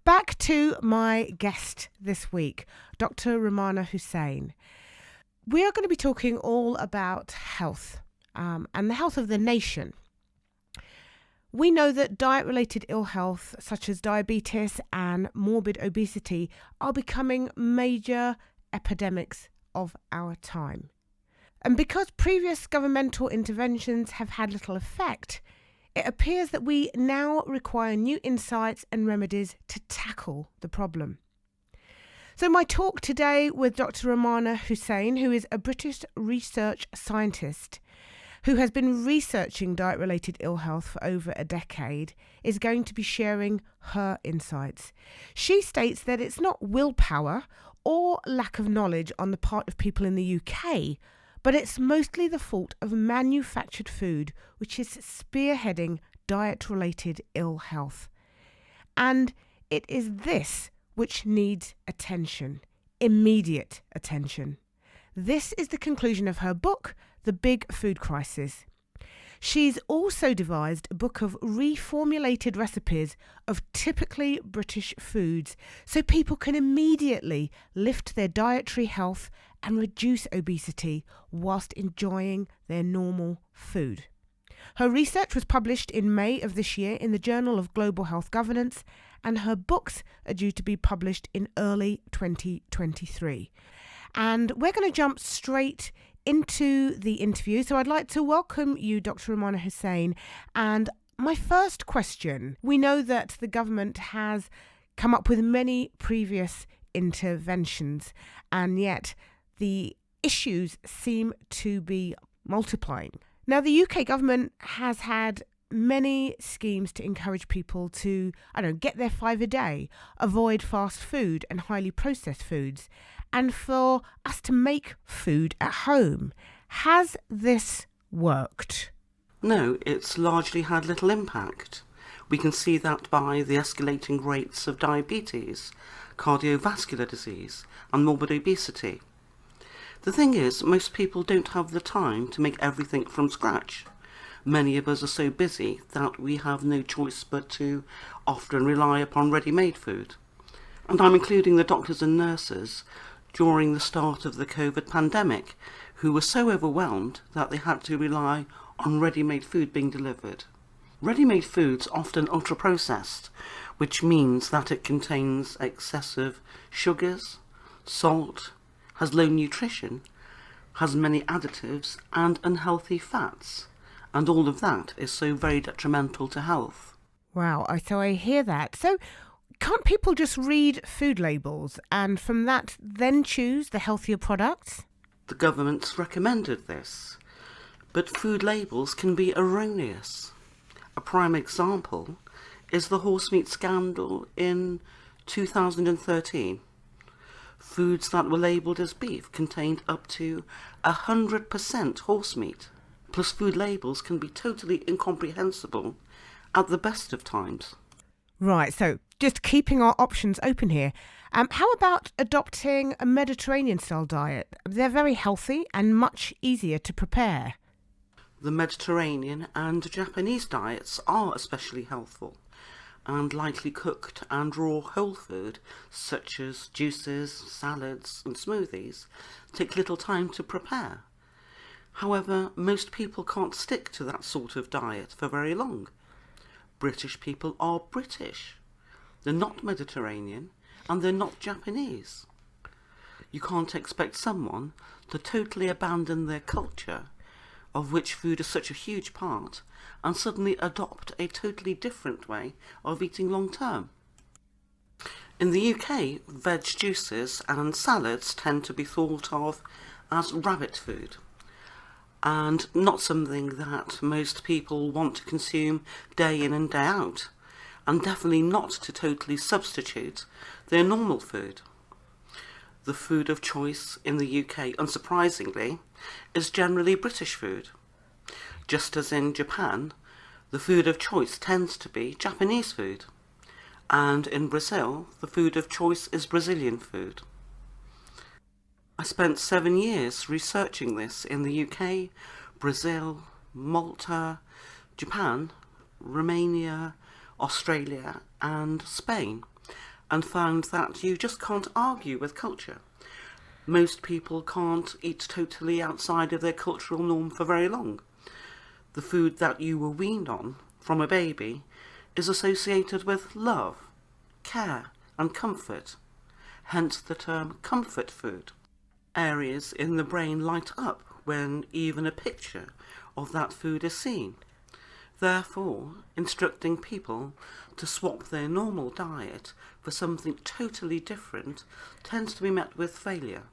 Back to my guest this week, Dr Romana Hussain. We are going to be talking all about health and the health of the nation. We know that diet-related ill health, such as diabetes and morbid obesity, are becoming major epidemics of our time. And because previous governmental interventions have had little effect, it appears that we now require new insights and remedies to tackle the problem. So my talk today with Dr Romana Hussain, who is a British research scientist who has been researching diet-related ill health for over a decade, is going to be sharing her insights. She states that it's not willpower or lack of knowledge on the part of people in the UK, but it's mostly the fault of manufactured food, which is spearheading diet-related ill health. And it is this which needs attention, immediate attention. This is the conclusion of her book, The Big Food Crisis. She's also devised a book of reformulated recipes of typically British foods so people can immediately lift their dietary health and reduce obesity whilst enjoying their normal food. Her research was published in May of this year in the Journal of Global Health Governance, and her books are due to be published in early 2023. And we're going to jump straight into the interview. So I'd like to welcome you, Dr Romana Hussain. And my first question, we know that the government has come up with many previous interventions, and yet the issues seem to be multiplying. Now, the UK government has had many schemes to encourage people to, get their 5 a day, avoid fast food and highly processed foods, and for us to make food at home. Has this worked? No, it's largely had little impact. We can see that by the escalating rates of diabetes, cardio-vascular disease, and morbid obesity. The thing is, most people don't have the time to make everything from scratch. Many of us are so busy that we have no choice but to often rely upon ready-made food. And I'm including the doctors and nurses during the start of the COVID pandemic, who were so overwhelmed that they had to rely on ready-made food being delivered. Ready-made food's often ultra-processed, which means that it contains excessive sugars, salt, has low nutrition, has many additives and unhealthy fats. And all of that is so very detrimental to health. Wow, so I hear that. So can't people just read food labels and from that then choose the healthier products? The government's recommended this, but food labels can be erroneous. A prime example is the horse meat scandal in 2013. Foods that were labelled as beef contained up to 100% horse meat. Plus, food labels can be totally incomprehensible at the best of times. Right, so just keeping our options open here. How about adopting a Mediterranean-style diet? They're very healthy and much easier to prepare. The Mediterranean and Japanese diets are especially healthful, and lightly cooked and raw whole food, such as juices, salads and smoothies, take little time to prepare. However, most people can't stick to that sort of diet for very long. British people are British. They're not Mediterranean and they're not Japanese. You can't expect someone to totally abandon their culture, of which food is such a huge part, and suddenly adopt a totally different way of eating long term. In the UK, veg juices and salads tend to be thought of as rabbit food, and not something that most people want to consume day in and day out, and definitely not to totally substitute their normal food. The food of choice in the UK, unsurprisingly, is generally British food. Just as in Japan, the food of choice tends to be Japanese food, and in Brazil, the food of choice is Brazilian food. I spent 7 years researching this in the UK, Brazil, Malta, Japan, Romania, Australia and Spain, and found that you just can't argue with culture. Most people can't eat totally outside of their cultural norm for very long. The food that you were weaned on from a baby is associated with love, care, and comfort, hence the term comfort food. Areas in the brain light up when even a picture of that food is seen. Therefore, instructing people to swap their normal diet for something totally different tends to be met with failure.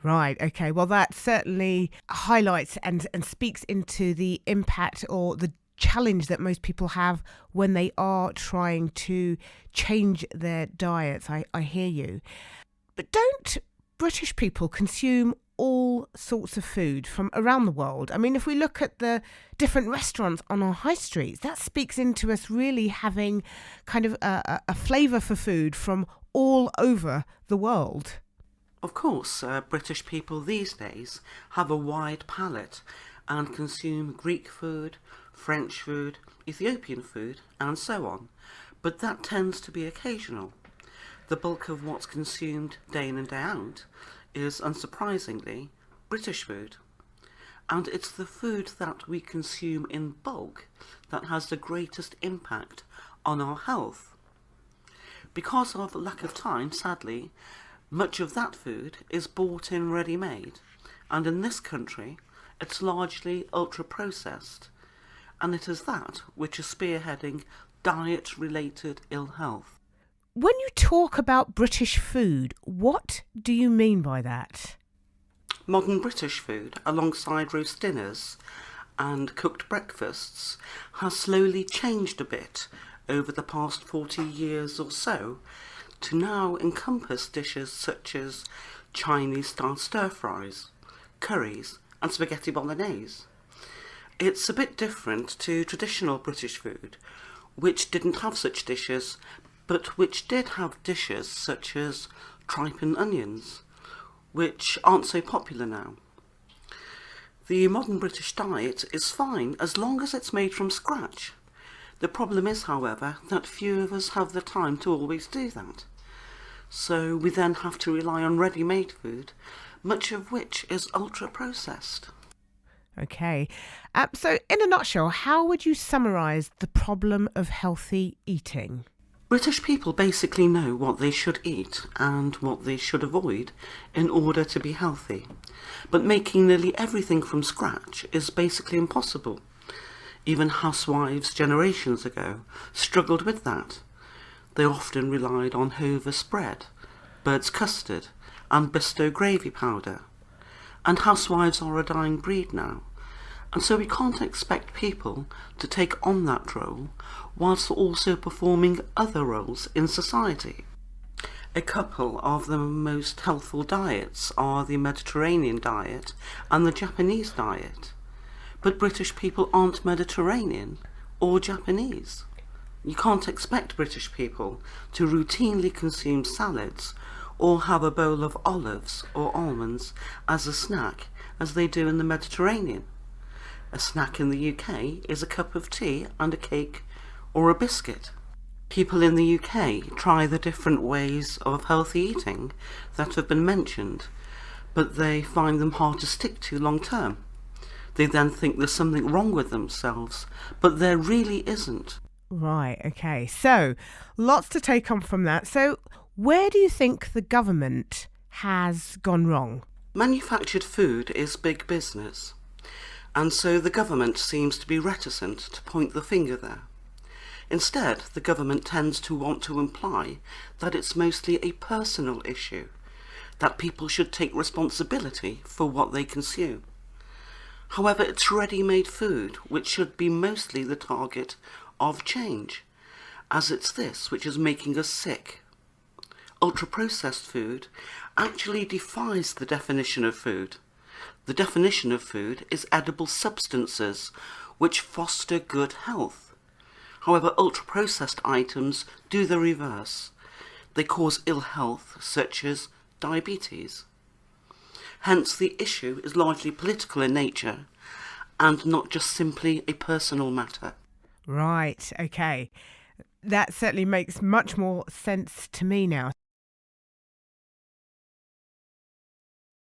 Right, okay. Well, that certainly highlights and speaks into the impact or the challenge that most people have when they are trying to change their diets. I hear you. But don't British people consume all sorts of food from around the world? I mean, if we look at the different restaurants on our high streets, that speaks into us really having kind of a flavour for food from all over the world. Of course, British people these days have a wide palate and consume Greek food, French food, Ethiopian food, and so on, but that tends to be occasional. The bulk of what's consumed day in and day out is, unsurprisingly, British food. And it's the food that we consume in bulk that has the greatest impact on our health. Because of lack of time, sadly, much of that food is bought in ready-made, and in this country it's largely ultra-processed, and it is that which is spearheading diet-related ill health. When you talk about British food, what do you mean by that? Modern British food, alongside roast dinners and cooked breakfasts, has slowly changed a bit over the past 40 years or so to now encompass dishes such as Chinese-style stir-fries, curries and spaghetti bolognese. It's a bit different to traditional British food, which didn't have such dishes, but which did have dishes such as tripe and onions, which aren't so popular now. The modern British diet is fine as long as it's made from scratch. The problem is, however, that few of us have the time to always do that. So we then have to rely on ready-made food, much of which is ultra-processed. Okay. So in a nutshell, how would you summarise the problem of healthy eating? British people basically know what they should eat and what they should avoid in order to be healthy. But making nearly everything from scratch is basically impossible. Even housewives generations ago struggled with that. They often relied on Hover spread, Bird's custard and Bisto gravy powder. And housewives are a dying breed now. And so we can't expect people to take on that role whilst also performing other roles in society. A couple of the most healthful diets are the Mediterranean diet and the Japanese diet. But British people aren't Mediterranean or Japanese. You can't expect British people to routinely consume salads or have a bowl of olives or almonds as a snack as they do in the Mediterranean. A snack in the UK is a cup of tea and a cake or a biscuit. People in the UK try the different ways of healthy eating that have been mentioned, but they find them hard to stick to long term. They then think there's something wrong with themselves, but there really isn't. Right, okay. So, lots to take on from that. So, where do you think the government has gone wrong? Manufactured food is big business, and so the government seems to be reticent to point the finger there. Instead, the government tends to want to imply that it's mostly a personal issue, that people should take responsibility for what they consume. However, it's ready-made food which should be mostly the target of change, as it's this which is making us sick. Ultra-processed food actually defies the definition of food. The definition of food is edible substances which foster good health. However, ultra-processed items do the reverse. They cause ill health such as diabetes. Hence, the issue is largely political in nature and not just simply a personal matter. Right, okay. That certainly makes much more sense to me now.